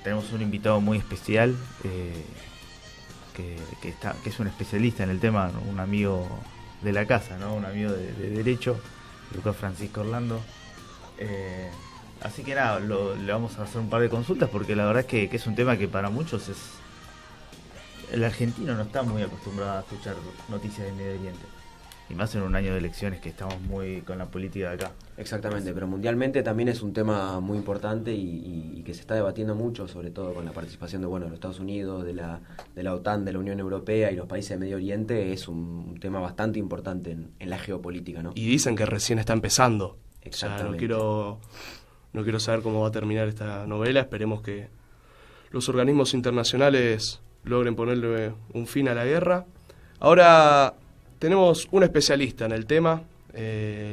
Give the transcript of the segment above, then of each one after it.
tenemos un invitado muy especial, que es un especialista en el tema, ¿no? Un amigo de la casa, ¿no? Un amigo de Derecho, Lucas Francisco Orlando. Así que nada, le vamos a hacer un par de consultas porque la verdad es que es un tema que para muchos es... El argentino no está muy acostumbrado a escuchar noticias de Medio Oriente. Y más en un año de elecciones que estamos muy con la política de acá. Exactamente, pero mundialmente también es un tema muy importante y que se está debatiendo mucho, sobre todo con la participación de los Estados Unidos, de la OTAN, de la Unión Europea y los países de Medio Oriente. Es un tema bastante importante en la geopolítica, ¿no? Y dicen que recién está empezando. Exactamente. O sea, no quiero saber cómo va a terminar esta novela. Esperemos que los organismos internacionales logren ponerle un fin a la guerra. Ahora tenemos un especialista en el tema,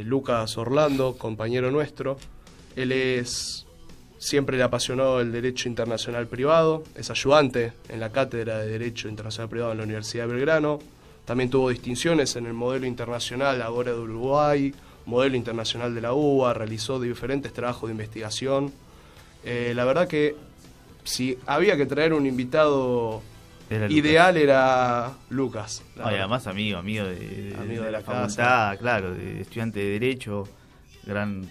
Lucas Orlando, compañero nuestro. Él siempre le apasionó el derecho internacional privado, es ayudante en la cátedra de Derecho Internacional Privado en la Universidad de Belgrano. También tuvo distinciones en el modelo internacional Agora de Uruguay, modelo internacional de la UBA, realizó diferentes trabajos de investigación. La verdad que si había que traer un invitado ideal era Lucas. Y además amigo de la facultad, casa. Claro, de estudiante de Derecho, gran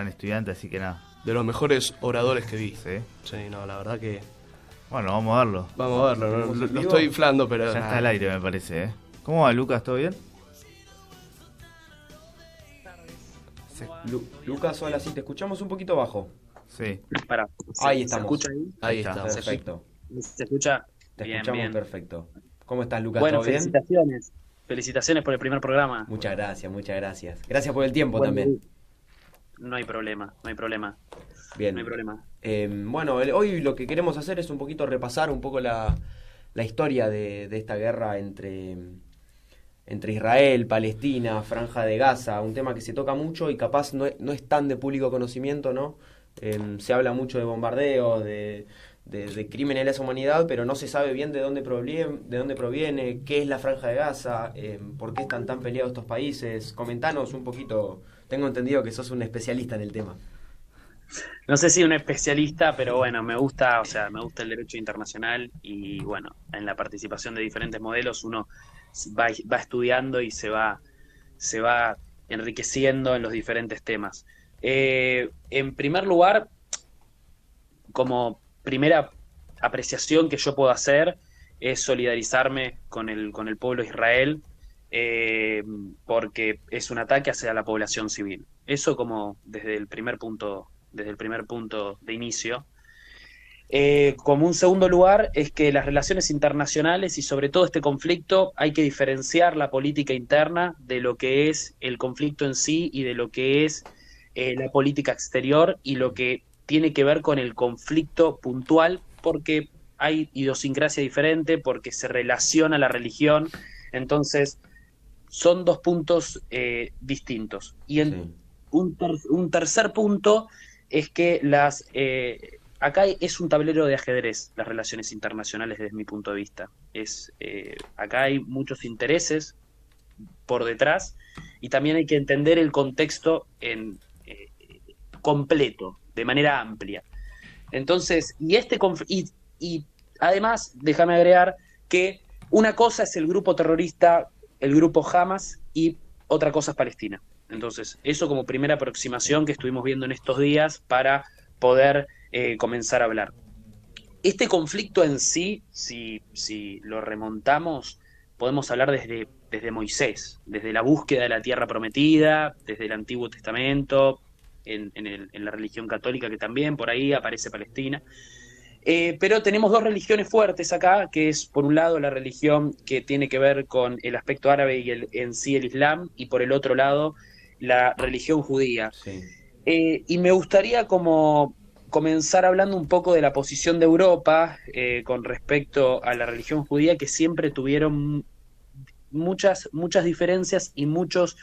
estudiante, así que nada. De los mejores oradores que vi. Sí, no, la verdad que... Bueno, vamos a verlo. Vamos a verlo, lo estoy inflando, pero... Ya está al aire, me parece, ¿eh? ¿Cómo va, Lucas? ¿Todo bien? Lucas, hola, sí, te escuchamos un poquito bajo. Sí. Ahí estamos. ¿Se escucha ahí? Ahí está. Perfecto. ¿Se escucha? Te Bien, escuchamos bien. perfecto. ¿Cómo estás, Lucas? Bueno, ¿Todo bien? felicitaciones. Felicitaciones por el primer programa. Muchas gracias, muchas gracias. Gracias por el tiempo Bueno, también. No hay problema, no hay problema. Bien. No hay problema. Bueno, hoy lo que queremos hacer es un poquito repasar un poco la historia de esta guerra entre Israel, Palestina, Franja de Gaza, un tema que se toca mucho y capaz no es tan de público conocimiento, ¿no? Se habla mucho de bombardeos, de crímenes de lesa humanidad, pero no se sabe bien de dónde proviene, qué es la Franja de Gaza, por qué están tan peleados estos países. Comentanos un poquito, tengo entendido que sos un especialista en el tema. No sé si un especialista, pero bueno, me gusta el derecho internacional y bueno, en la participación de diferentes modelos uno va estudiando y se va enriqueciendo en los diferentes temas. En primer lugar, como primera apreciación que yo puedo hacer es solidarizarme con el pueblo de Israel, porque es un ataque hacia la población civil. Eso como desde el primer punto de inicio. Como un segundo lugar es que las relaciones internacionales y sobre todo este conflicto hay que diferenciar la política interna de lo que es el conflicto en sí y de lo que es la política exterior y lo que tiene que ver con el conflicto puntual, porque hay idiosincrasia diferente, porque se relaciona la religión, entonces son dos puntos distintos. Y un tercer punto es que acá es un tablero de ajedrez, las relaciones internacionales desde mi punto de vista. Acá hay muchos intereses por detrás y también hay que entender el contexto completo, de manera amplia. Entonces, y además, déjame agregar que una cosa es el grupo terrorista, el grupo Hamas, y otra cosa es Palestina. Entonces, eso como primera aproximación que estuvimos viendo en estos días para poder comenzar a hablar. Este conflicto en sí, si lo remontamos, podemos hablar desde Moisés, desde la búsqueda de la tierra prometida, desde el Antiguo Testamento, en la religión católica, que también por ahí aparece Palestina. Pero tenemos dos religiones fuertes acá, que es por un lado la religión que tiene que ver con el aspecto árabe y en sí el Islam, y por el otro lado la religión judía. Sí. Y me gustaría como comenzar hablando un poco de la posición de Europa con respecto a la religión judía, que siempre tuvieron muchas diferencias y muchos...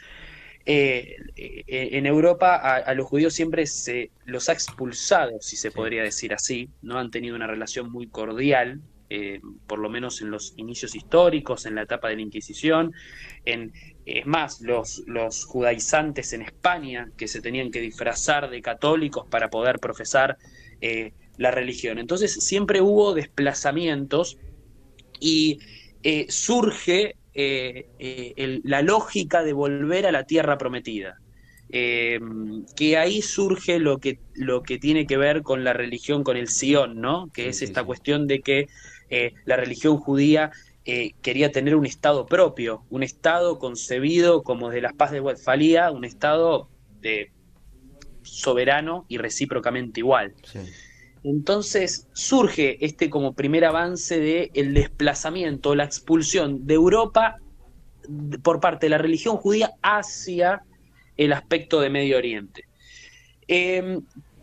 en Europa a los judíos siempre se los ha expulsado, si se podría decir así. No han tenido una relación muy cordial, por lo menos en los inicios históricos, en la etapa de la Inquisición. Es más, los judaizantes en España, que se tenían que disfrazar de católicos para poder profesar la religión. Entonces siempre hubo desplazamientos y surge la lógica de volver a la tierra prometida. Que ahí surge lo que tiene que ver con la religión, con el Sion, ¿no? Que es esta cuestión de que la religión judía quería tener un estado propio, un estado concebido como de las paz de Westfalia, un estado soberano y recíprocamente igual. Sí. Entonces surge como primer avance de el desplazamiento, la expulsión de Europa por parte de la religión judía hacia el aspecto de Medio Oriente.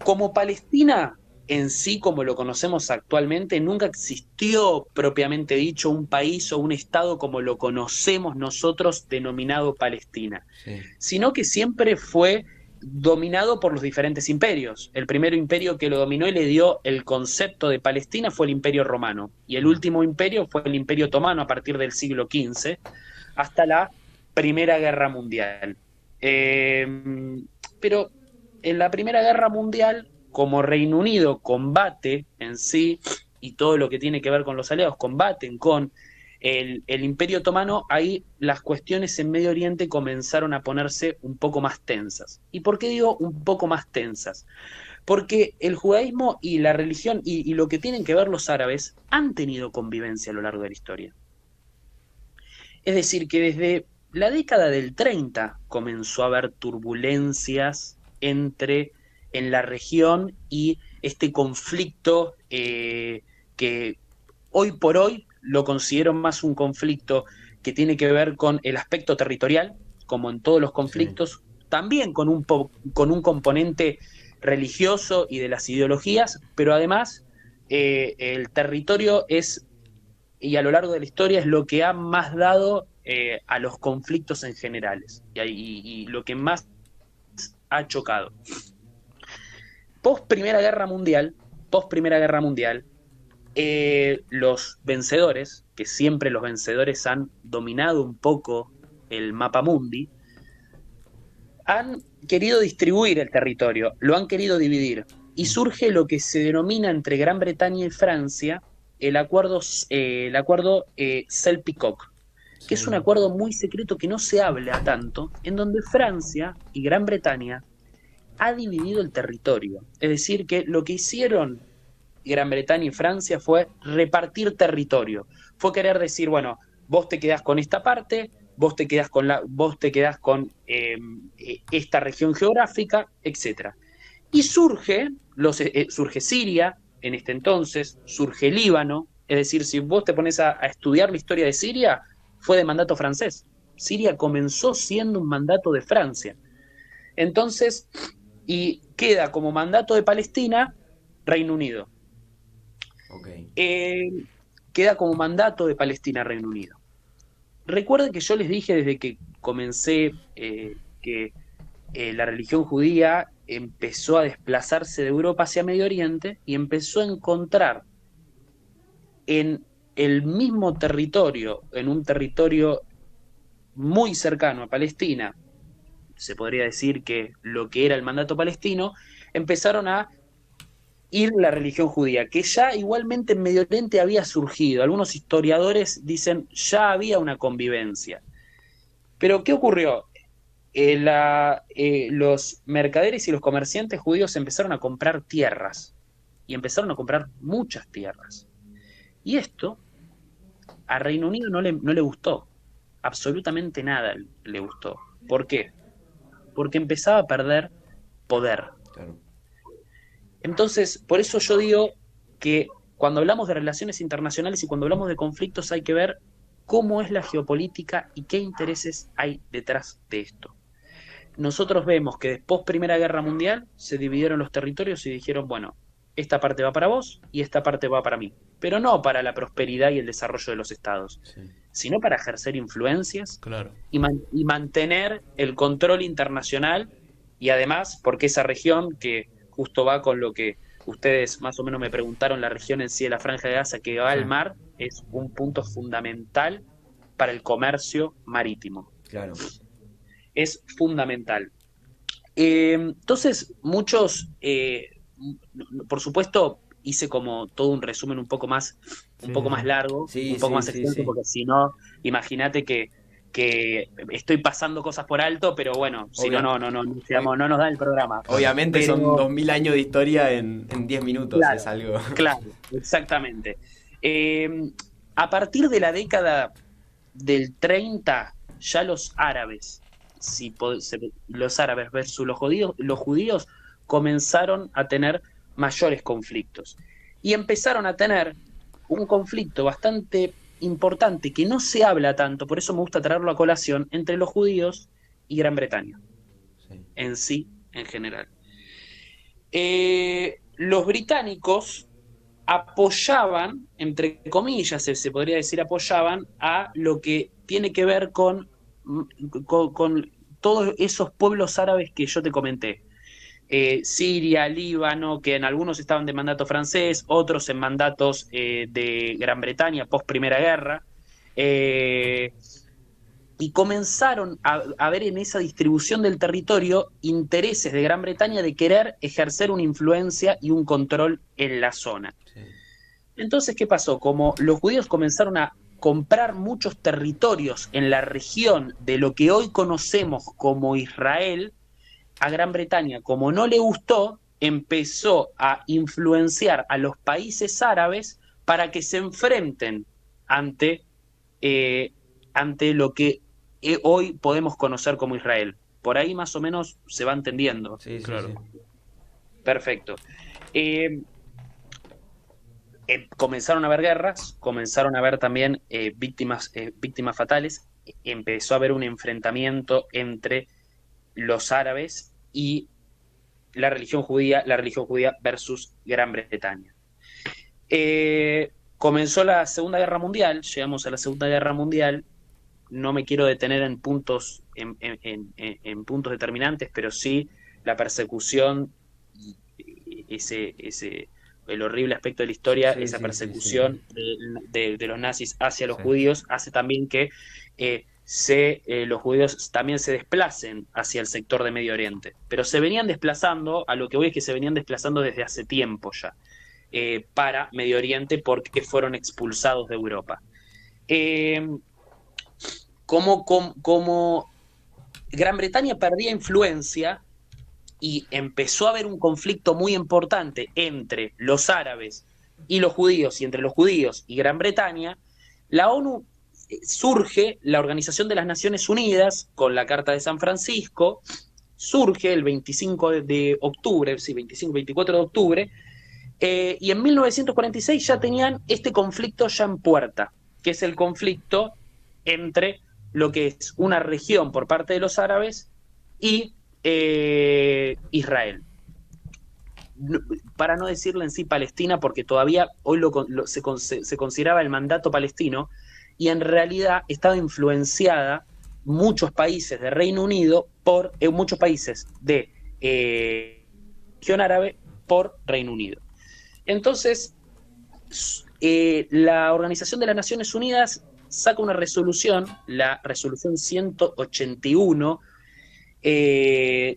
Como Palestina en sí, como lo conocemos actualmente, nunca existió propiamente dicho un país o un estado como lo conocemos nosotros denominado Palestina, sino que siempre fue dominado por los diferentes imperios. El primer imperio que lo dominó y le dio el concepto de Palestina fue el Imperio Romano, y el último imperio fue el Imperio Otomano a partir del siglo XV hasta la Primera Guerra Mundial. Pero en la Primera Guerra Mundial, como Reino Unido combate en sí, y todo lo que tiene que ver con los aliados combaten con el Imperio Otomano, ahí las cuestiones en Medio Oriente comenzaron a ponerse un poco más tensas. ¿Y por qué digo un poco más tensas? Porque el judaísmo y la religión y lo que tienen que ver los árabes han tenido convivencia a lo largo de la historia. Es decir, que desde la década del 30 comenzó a haber turbulencias en la región y este conflicto que hoy por hoy lo considero más un conflicto que tiene que ver con el aspecto territorial, como en todos los conflictos, también con un componente religioso y de las ideologías, pero además el territorio y a lo largo de la historia es lo que ha más dado a los conflictos en generales y lo que más ha chocado. Post Primera Guerra Mundial, los vencedores, que siempre los vencedores han dominado un poco el mapa mundi, han querido distribuir el territorio, lo han querido dividir, y surge lo que se denomina entre Gran Bretaña y Francia el acuerdo Sykes-Picot, que es un acuerdo muy secreto que no se habla tanto, en donde Francia y Gran Bretaña ha dividido el territorio. Es decir, que lo que hicieron Gran Bretaña y Francia fue repartir territorio. Fue querer decir, bueno, vos te quedás con esta parte, vos te quedás con esta región geográfica, etc. Y surge Siria en este entonces, surge Líbano. Es decir, si vos te pones a estudiar la historia de Siria, fue de mandato francés. Siria comenzó siendo un mandato de Francia. Entonces, y queda como mandato de Palestina Reino Unido. Queda como mandato de Palestina Reino Unido. Recuerden que yo les dije desde que comencé que la religión judía empezó a desplazarse de Europa hacia Medio Oriente y empezó a encontrar en el mismo territorio, en un territorio muy cercano a Palestina, se podría decir que lo que era el mandato palestino, empezaron a ir la religión judía, que ya igualmente en Medio Oriente había surgido. Algunos historiadores dicen ya había una convivencia. Pero ¿qué ocurrió? Los mercaderes y los comerciantes judíos empezaron a comprar tierras, y empezaron a comprar muchas tierras. Y esto a Reino Unido no le gustó, absolutamente nada le gustó. ¿Por qué? Porque empezaba a perder poder. Claro. Entonces, por eso yo digo que cuando hablamos de relaciones internacionales y cuando hablamos de conflictos hay que ver cómo es la geopolítica y qué intereses hay detrás de esto. Nosotros vemos que después Primera Guerra Mundial se dividieron los territorios y dijeron, bueno, esta parte va para vos y esta parte va para mí, pero no para la prosperidad y el desarrollo de los estados, sino para ejercer influencias y mantener el control internacional, y además porque esa región, que justo va con lo que ustedes más o menos me preguntaron, la región en sí de la Franja de Gaza que va al mar, es un punto fundamental para el comercio marítimo. Claro. Es fundamental. Entonces, muchos, por supuesto, hice como todo un resumen un poco más largo, Sí, un poco sí, más sí, extenso, sí. porque si no, imagínate que estoy pasando cosas por alto, pero bueno, si no, no nos da el programa. Obviamente son Pero 2000 años de historia en 10 minutos, es claro, algo. claro, exactamente. Eh, a partir de la década del 30, ya los árabes, los árabes versus los judíos comenzaron a tener mayores conflictos. Y empezaron a tener un conflicto bastante importante que no se habla tanto, por eso me gusta traerlo a colación, entre los judíos y Gran Bretaña, Sí. en general. Los británicos apoyaban, entre comillas, se podría decir apoyaban, a lo que tiene que ver con todos esos pueblos árabes que yo te comenté. Siria, Líbano, que en algunos estaban de mandato francés, otros en mandatos de Gran Bretaña post Primera Guerra. Y comenzaron a ver en esa distribución del territorio intereses de Gran Bretaña de querer ejercer una influencia y un control en la zona. Sí. Entonces, ¿qué pasó? Como los judíos comenzaron a comprar muchos territorios en la región de lo que hoy conocemos como Israel, a Gran Bretaña, como no le gustó, empezó a influenciar a los países árabes para que se enfrenten ante lo que hoy podemos conocer como Israel. Por ahí más o menos se va entendiendo. Sí, sí, Claro. sí. Perfecto. Comenzaron a haber guerras, comenzaron a haber también víctimas fatales, empezó a haber un enfrentamiento entre los árabes y la religión judía versus Gran Bretaña. Comenzó la Segunda Guerra Mundial, llegamos a la Segunda Guerra Mundial, no me quiero detener en puntos, en puntos determinantes, pero sí la persecución y el horrible aspecto de la historia, Sí, esa sí, persecución de los nazis hacia los Sí. judíos, hace también que los judíos también se desplacen hacia el sector de Medio Oriente. Pero se venían desplazando, a lo que voy es que se venían desplazando desde hace tiempo ya, para Medio Oriente porque fueron expulsados de Europa. Como Gran Bretaña perdía influencia y empezó a haber un conflicto muy importante entre los árabes y los judíos, y entre los judíos y Gran Bretaña, la ONU surge, la Organización de las Naciones Unidas, con la Carta de San Francisco, surge el 25 de octubre, sí, 25-24 de octubre, y en 1946 ya tenían este conflicto ya en puerta, que es el conflicto entre lo que es una región por parte de los árabes y Israel. Para no decirle en sí Palestina, porque todavía hoy se consideraba el mandato palestino, y en realidad estaba influenciada muchos países de Reino Unido por muchos países de región árabe por Reino Unido. Entonces, la Organización de las Naciones Unidas saca una resolución, la resolución 181 en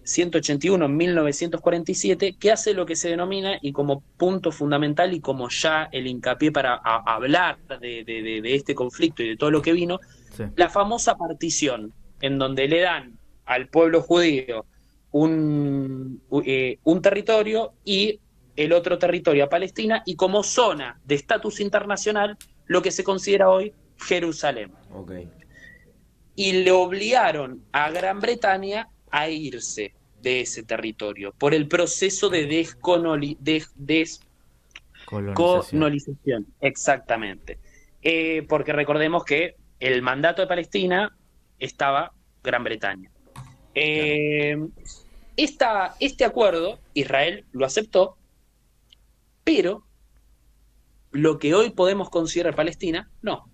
1947, que hace lo que se denomina, y como punto fundamental y como ya el hincapié para hablar de este conflicto y de todo lo que vino, Sí. la famosa partición, en donde le dan al pueblo judío un territorio y el otro territorio a Palestina, y como zona de estatus internacional lo que se considera hoy Jerusalén. Okay. Y le obligaron a Gran Bretaña a irse de ese territorio por el proceso de descolonización. Exactamente. Porque recordemos que el mandato de Palestina estaba Gran Bretaña. Este acuerdo, Israel lo aceptó, pero lo que hoy podemos considerar Palestina, no.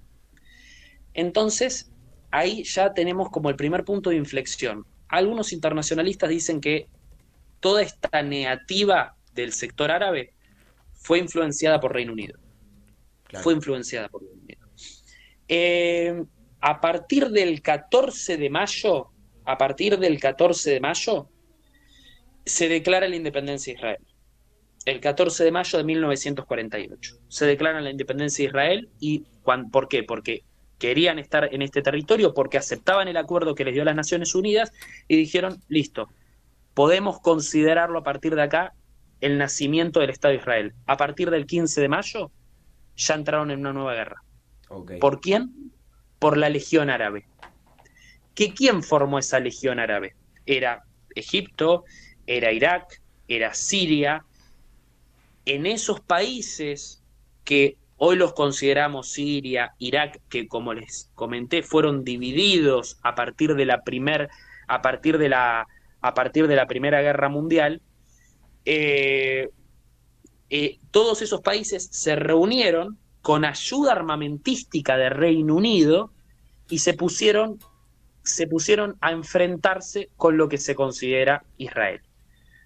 Entonces, ahí ya tenemos como el primer punto de inflexión. Algunos internacionalistas dicen que toda esta negativa del sector árabe fue influenciada por Reino Unido. Claro. Fue influenciada por Reino Unido. A partir del 14 de mayo, se declara la independencia de Israel. el 14 de mayo de 1948. Se declara la independencia de Israel. ¿Por qué? Porque querían estar en este territorio, porque aceptaban el acuerdo que les dio las Naciones Unidas y dijeron, listo, podemos considerarlo a partir de acá el nacimiento del Estado de Israel. A partir del 15 de mayo ya entraron en una nueva guerra. Okay. ¿Por quién? Por la Legión Árabe. ¿Quién formó esa Legión Árabe? Era Egipto, era Irak, era Siria. En esos países que hoy los consideramos Siria, Irak, que como les comenté fueron divididos a partir de la Primera Guerra Mundial, todos esos países se reunieron con ayuda armamentística de Reino Unido y se pusieron a enfrentarse con lo que se considera Israel.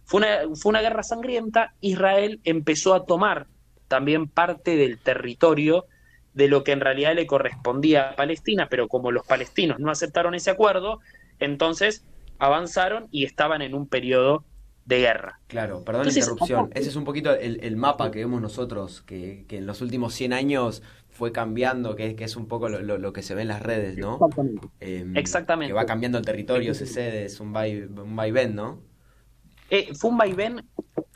Fue una guerra sangrienta. Israel empezó a tomar también parte del territorio de lo que en realidad le correspondía a Palestina, pero como los palestinos no aceptaron ese acuerdo, entonces avanzaron y estaban en un periodo de guerra. Claro, perdón la interrupción. Ese es un poquito el mapa que vemos nosotros, que en los últimos 100 años fue cambiando, que es un poco lo que se ve en las redes, ¿no? Exactamente. Exactamente. Que va cambiando el territorio, se cede, es un vaivén, ¿no? Fue un vaivén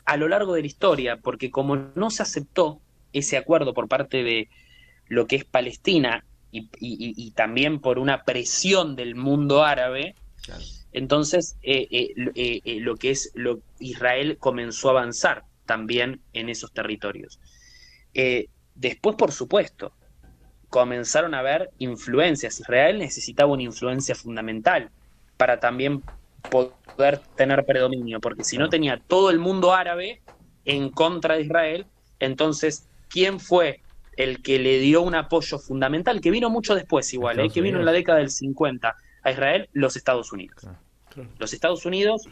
a lo largo de la historia, porque como no se aceptó ese acuerdo por parte de lo que es Palestina y también por una presión del mundo árabe, claro. Entonces Israel comenzó a avanzar también en esos territorios. Después, por supuesto, comenzaron a haber influencias. Israel necesitaba una influencia fundamental para también poder tener predominio, porque si no tenía todo el mundo árabe en contra de Israel. Entonces, ¿quién fue el que le dio un apoyo fundamental? Que vino mucho después igual, que vino en la década del 50 a Israel, los Estados Unidos. Claro. Los Estados Unidos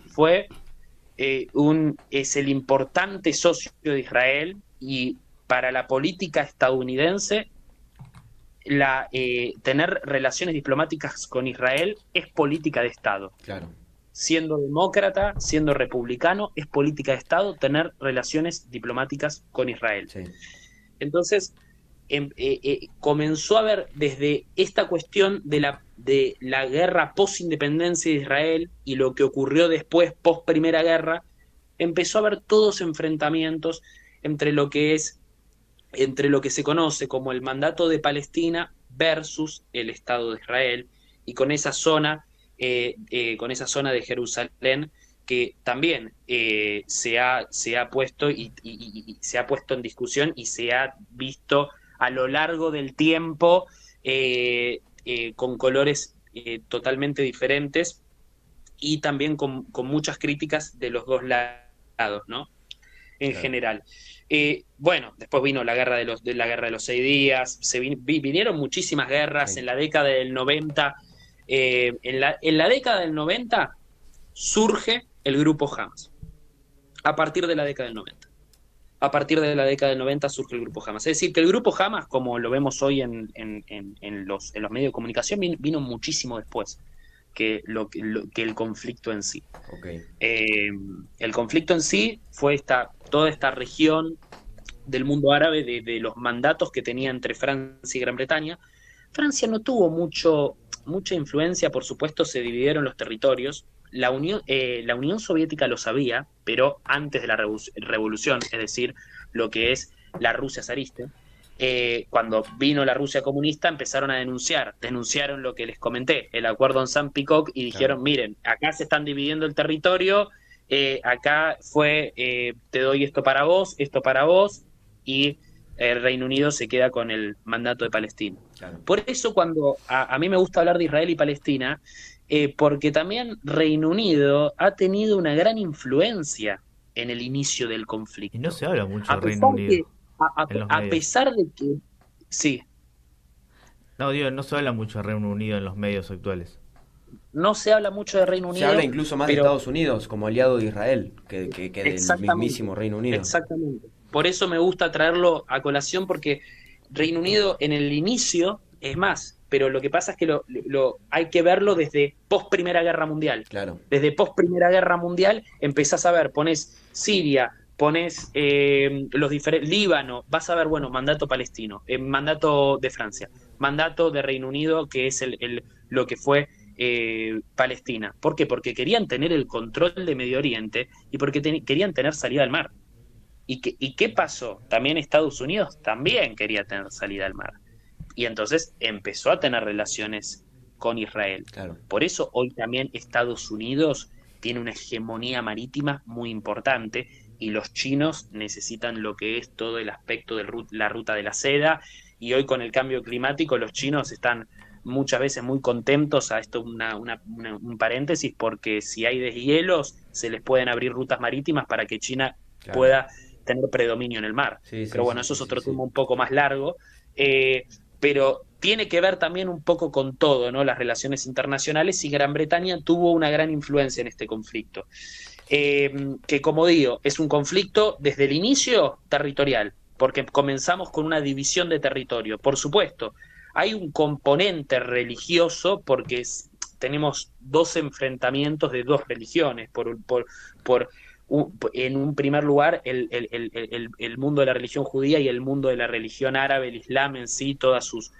es el importante socio de Israel, y para la política estadounidense tener relaciones diplomáticas con Israel es política de Estado. Claro. Siendo demócrata, siendo republicano, es política de Estado tener relaciones diplomáticas con Israel. Sí. Entonces, comenzó a haber desde esta cuestión de la guerra post-independencia de Israel y lo que ocurrió después, post-primera guerra, empezó a haber todos enfrentamientos entre lo que se conoce como el mandato de Palestina versus el Estado de Israel, y con esa zona de Jerusalén que también se ha puesto y se ha puesto en discusión y se ha visto a lo largo del tiempo con colores totalmente diferentes, y también con muchas críticas de los dos lados, ¿no? En general. Bueno, después vino la guerra de los 6 días, vinieron muchísimas guerras en la década del 90. En la década del 90 surge el grupo Hamas. A partir de la década del 90. A partir de la década del 90 surge el grupo Hamas. Es decir, que el grupo Hamas, como lo vemos hoy en los medios de comunicación, vino muchísimo después que el conflicto en sí. Okay. El conflicto en sí fue toda esta región del mundo árabe, de los mandatos que tenía entre Francia y Gran Bretaña. Francia no tuvo mucha influencia, por supuesto, se dividieron los territorios. La Unión Soviética lo sabía, pero antes de la revolución, es decir, lo que es la Rusia zarista, cuando vino la Rusia comunista empezaron a denunciaron lo que les comenté, el acuerdo en Saint-Picot, y dijeron, miren, acá se están dividiendo el territorio, acá te doy esto para vos, y el Reino Unido se queda con el mandato de Palestina. Claro. Por eso cuando a mí me gusta hablar de Israel y Palestina, porque también Reino Unido ha tenido una gran influencia en el inicio del conflicto. Y no se habla mucho de Reino Unido. A pesar de que... Sí. No, digo, no se habla mucho de Reino Unido en los medios actuales. No se habla mucho de Reino Unido. Se habla incluso más de Estados Unidos como aliado de Israel que del mismísimo Reino Unido. Exactamente. Por eso me gusta traerlo a colación, porque Reino Unido en el inicio es más, pero lo que pasa es que hay que verlo desde post Primera Guerra Mundial. Claro. Desde post Primera Guerra Mundial empezás a ver, pones Siria, pones los diferentes, Líbano, vas a ver, bueno, mandato palestino, mandato de Francia, mandato de Reino Unido, que es lo que fue Palestina. ¿Por qué? Porque querían tener el control de Medio Oriente y porque querían tener salida al mar. ¿Y qué pasó? También Estados Unidos también quería tener salida al mar. Y entonces empezó a tener relaciones con Israel. Claro. Por eso hoy también Estados Unidos tiene una hegemonía marítima muy importante y los chinos necesitan lo que es todo el aspecto de la ruta de la seda, y hoy con el cambio climático los chinos están muchas veces muy contentos, a esto un paréntesis, porque si hay deshielos se les pueden abrir rutas marítimas para que China pueda tener predominio en el mar. Pero bueno, eso es otro tema un poco más largo, pero tiene que ver también un poco con todo, ¿no? Las relaciones internacionales, y Gran Bretaña tuvo una gran influencia en este conflicto. Que como digo, es un conflicto desde el inicio territorial, porque comenzamos con una división de territorio. Por supuesto, hay un componente religioso porque tenemos dos enfrentamientos de dos religiones. En un primer lugar, el mundo de la religión judía y el mundo de la religión árabe, el Islam en sí, todas sus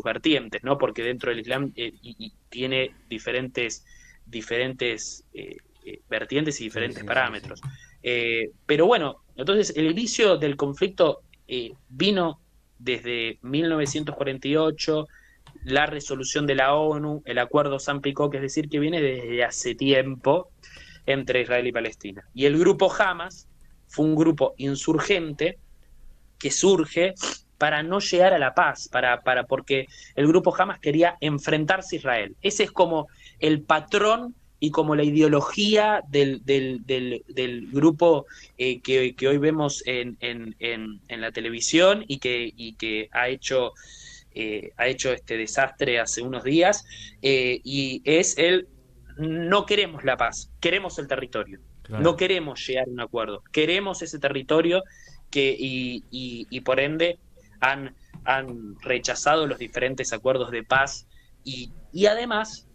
vertientes, ¿no? Porque dentro del Islam tiene diferentes vertientes y diferentes parámetros. Pero bueno, entonces el inicio del conflicto vino desde 1948, la resolución de la ONU, el acuerdo San-Picot, es decir, que viene desde hace tiempo entre Israel y Palestina. Y el grupo Hamas fue un grupo insurgente que surge para no llegar a la paz, porque el grupo Hamas quería enfrentarse a Israel. Ese es como el patrón y como la ideología del grupo que hoy vemos en la televisión y que ha hecho este desastre hace unos días, y es no queremos la paz, queremos el territorio. Claro. No queremos llegar a un acuerdo, queremos ese territorio y por ende han rechazado los diferentes acuerdos de paz y además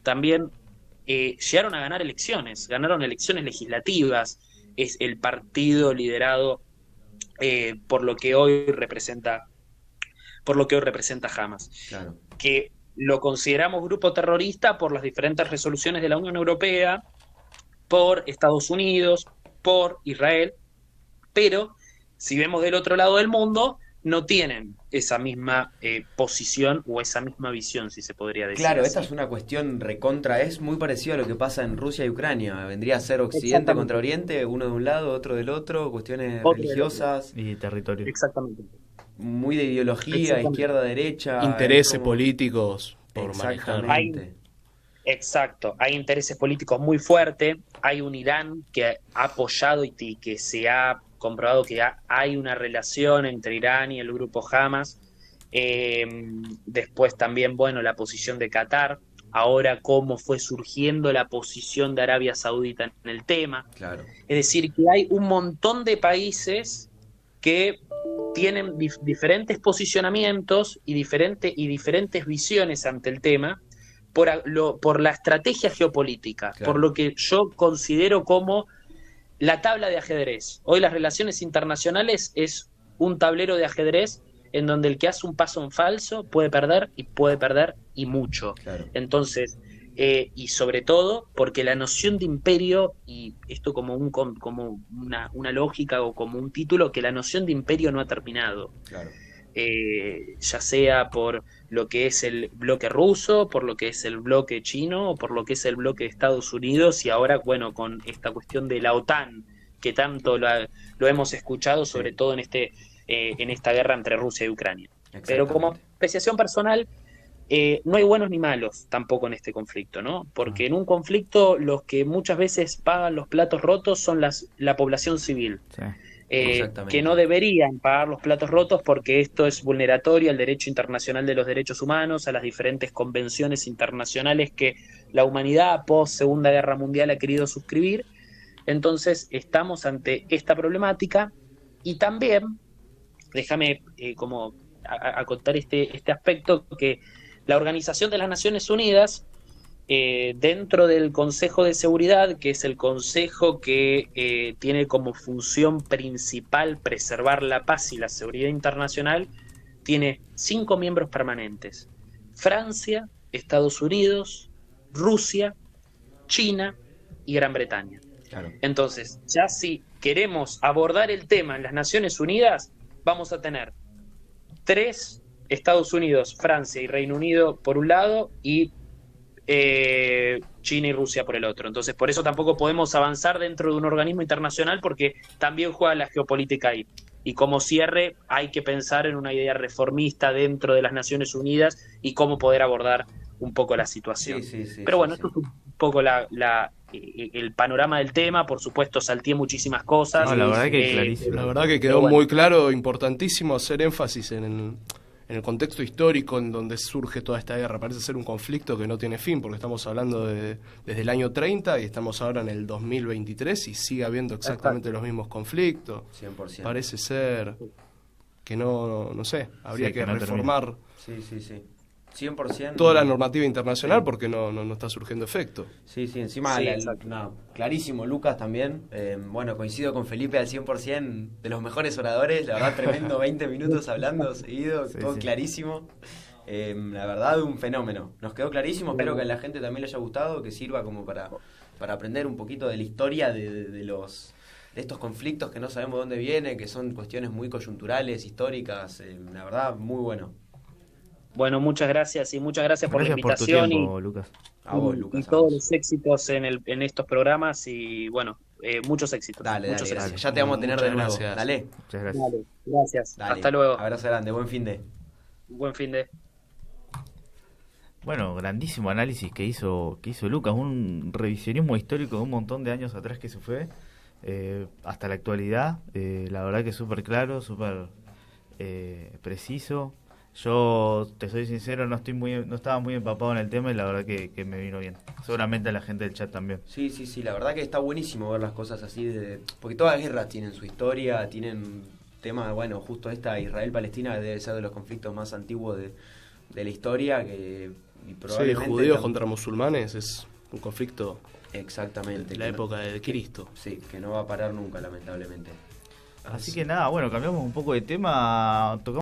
también llegaron a ganar elecciones, ganaron elecciones legislativas. Es el partido liderado por lo que hoy representa Hamas, claro, que lo consideramos grupo terrorista por las diferentes resoluciones de la Unión Europea, por Estados Unidos, por Israel, pero si vemos del otro lado del mundo, no tienen esa misma posición o esa misma visión, si se podría decir. Claro, esta es una cuestión recontra, es muy parecido a lo que pasa en Rusia y Ucrania. Vendría a ser Occidente contra Oriente, uno de un lado, otro del otro, cuestiones religiosas y territorio. Exactamente. Muy de ideología, izquierda-derecha. Intereses políticos por manejar. Exacto, hay intereses políticos muy fuertes, hay un Irán que ha apoyado y que se ha comprobado que hay una relación entre Irán y el grupo Hamas. Después también, bueno, la posición de Qatar, ahora cómo fue surgiendo la posición de Arabia Saudita en el tema. Claro. Es decir, que hay un montón de países que tienen diferentes posicionamientos y diferentes visiones ante el tema por la estrategia geopolítica, claro, por lo que yo considero como la tabla de ajedrez. Hoy las relaciones internacionales es un tablero de ajedrez en donde el que hace un paso en falso puede perder y mucho. Claro. Entonces, y sobre todo porque la noción de imperio, y esto como una lógica o como un título, que la noción de imperio no ha terminado. Claro. Ya sea por lo que es el bloque ruso, por lo que es el bloque chino, o por lo que es el bloque de Estados Unidos, y ahora, bueno, con esta cuestión de la OTAN, que tanto lo hemos escuchado, sobre todo en esta guerra entre Rusia y Ucrania. Pero como apreciación personal, no hay buenos ni malos tampoco en este conflicto, ¿no? Porque en un conflicto los que muchas veces pagan los platos rotos son la población civil. Sí. Que no deberían pagar los platos rotos porque esto es vulneratorio al derecho internacional de los derechos humanos, a las diferentes convenciones internacionales que la humanidad post Segunda Guerra Mundial ha querido suscribir. Entonces estamos ante esta problemática y también, déjame como a contar este aspecto, que la Organización de las Naciones Unidas dentro del Consejo de Seguridad, que es el consejo que tiene como función principal preservar la paz y la seguridad internacional, tiene 5 miembros permanentes: Francia, Estados Unidos, Rusia, China y Gran Bretaña. Claro. Entonces, ya si queremos abordar el tema en las Naciones Unidas, vamos a tener 3: Estados Unidos, Francia y Reino Unido por un lado, y China y Rusia por el otro. Entonces, por eso tampoco podemos avanzar dentro de un organismo internacional, porque también juega la geopolítica ahí. Y como cierre, hay que pensar en una idea reformista dentro de las Naciones Unidas y cómo poder abordar un poco la situación. Pero bueno, esto es un poco el panorama del tema. Por supuesto, salteé muchísimas cosas. No, la verdad que clarísimo. La verdad que quedó muy claro, importantísimo hacer énfasis en el contexto histórico en donde surge toda esta guerra. Parece ser un conflicto que no tiene fin, porque estamos hablando desde el año 30 y estamos ahora en el 2023 y sigue habiendo exactamente los mismos conflictos. 100%. Parece ser que no sé, habría Sí, que no reformar Sí. 100%. toda la normativa internacional, porque no está surgiendo efecto. Sí, encima, Sí, clarísimo, Lucas también. Bueno, coincido con Felipe al 100%, de los mejores oradores, la verdad, tremendo, 20 minutos hablando seguido, todo clarísimo. La verdad, un fenómeno. Nos quedó clarísimo, espero que a la gente también le haya gustado, que sirva como para aprender un poquito de la historia de estos conflictos que no sabemos dónde vienen, que son cuestiones muy coyunturales, históricas. La verdad, muy bueno. Bueno, muchas gracias y muchas gracias por la Gracias por tu invitación tiempo, Lucas. A vos, Lucas. y todos los éxitos en estos programas y bueno, muchos éxitos. Dale, muchos gracias. éxitos. Ya te vamos a tener Muchas de nuevo. gracias. Dale. Muchas gracias. Dale, gracias. Dale. Hasta luego. Abrazo grande, buen fin de. Buen fin de. Bueno, grandísimo análisis que hizo Lucas, un revisionismo histórico de un montón de años atrás que se fue hasta la actualidad. La verdad que súper claro, súper preciso. Yo, te soy sincero, no estaba muy empapado en el tema y la verdad que me vino bien. Seguramente a la gente del chat también. Sí, la verdad que está buenísimo ver las cosas así, porque todas las guerras tienen su historia, tienen tema, bueno, justo esta Israel-Palestina debe ser de los conflictos más antiguos de la historia, y probablemente... Sí, judíos contra musulmanes es un conflicto exactamente de la época de Cristo. Sí, que no va a parar nunca, lamentablemente. Así que nada, bueno, cambiamos un poco de tema, tocamos